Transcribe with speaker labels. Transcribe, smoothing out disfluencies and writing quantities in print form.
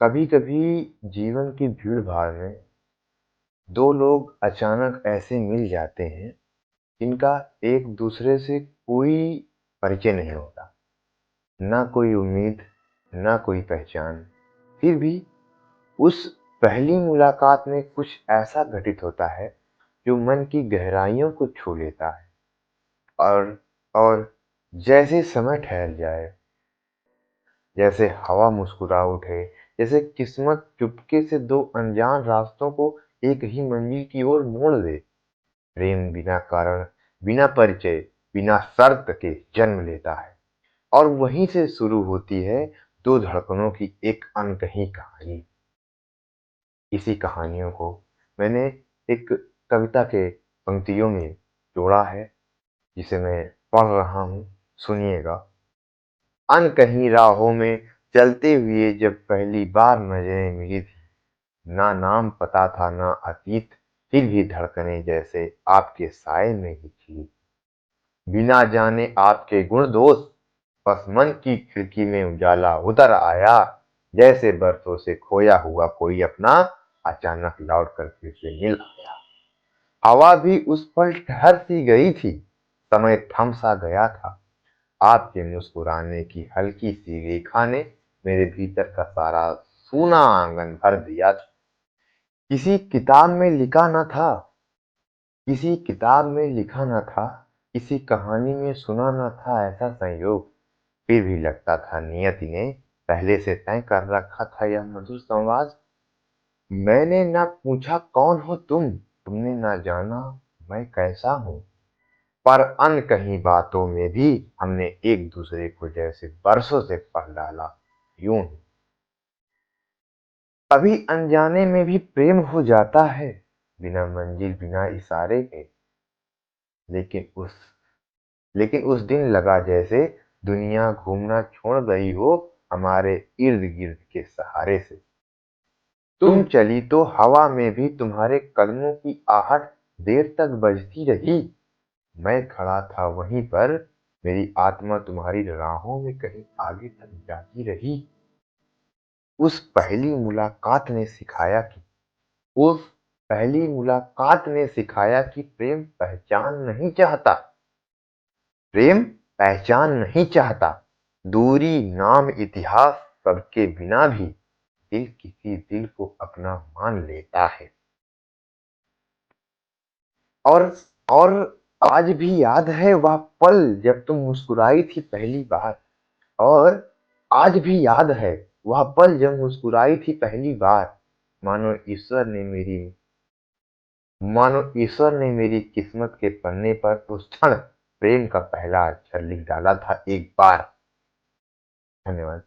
Speaker 1: कभी कभी जीवन की भीड़ भाड़ में दो लोग अचानक ऐसे मिल जाते हैं जिनका एक दूसरे से कोई परिचय नहीं होता। ना कोई उम्मीद, ना कोई पहचान। फिर भी उस पहली मुलाकात में कुछ ऐसा घटित होता है जो मन की गहराइयों को छू लेता है। और जैसे समय ठहर जाए, जैसे हवा मुस्कुरा उठे, जैसे किस्मत चुपके से दो अनजान रास्तों को एक ही मंजिल की ओर मोड़ दे। प्रेम बिना कारण, बिना परिचय, बिना शर्त के जन्म लेता है और वहीं से शुरू होती है दो धड़कनों की एक अनकही कहानी। इसी कहानियों को मैंने एक कविता के पंक्तियों में जोड़ा है, जिसे मैं पढ़ रहा हूँ। सुनिएगा। अनकही राहों में चलते हुए जब पहली बार नजरें मिली थी, ना नाम पता था ना अतीत, फिर भी धड़कने जैसे आपके साए में ही थी। बिना जाने आपके गुण दोष, बस मन की खिड़की में उजाला उतर आया। जैसे बरसों से खोया हुआ कोई अपना अचानक लौट कर फिर से मिल आया। हवा भी उस पल ठहर सी गई थी, समय थम सा गया था। आपके मुस्कुराने की हल्की सी रेखा ने मेरे भीतर का सारा सूना आंगन भर दिया था। किसी किताब में लिखा न था, किसी किताब में लिखा न था, किसी कहानी में सुना न था ऐसा संयोग। फिर भी लगता था नियति ने पहले से तय कर रखा था यह मधुर संवाद। मैंने ना पूछा कौन हो तुमने ना जाना मैं कैसा हूँ। पर अनकही बातों में भी हमने एक दूसरे को जैसे बरसों से पढ़ डाला। यूं ही कभी अनजाने में भी प्रेम हो जाता है, बिना मंजिल बिना इशारे के। लेकिन उस लेकिन उस दिन लगा जैसे दुनिया घूमना छोड़ गई हो हमारे इर्द गिर्द के सहारे से। तुम चली तो हवा में भी तुम्हारे कदमों की आहट देर तक बजती रही। मैं खड़ा था वहीं पर, मेरी आत्मा तुम्हारी राहों में कहीं आगे तक जाती रही। उस पहली मुलाकात ने सिखाया कि उस पहली मुलाकात ने सिखाया कि प्रेम पहचान नहीं चाहता। दूरी, नाम, इतिहास सबके बिना भी दिल किसी दिल को अपना मान लेता है। और और आज भी याद है वह पल जब तुम मुस्कुराई थी पहली बार। और आज भी याद है वह पल जब मुस्कुराई थी पहली बार। मानो ईश्वर ने मेरी मानो ईश्वर ने मेरी किस्मत के पन्ने पर उस क्षण प्रेम का पहला अक्षर लिख डाला था एक बार। धन्यवाद।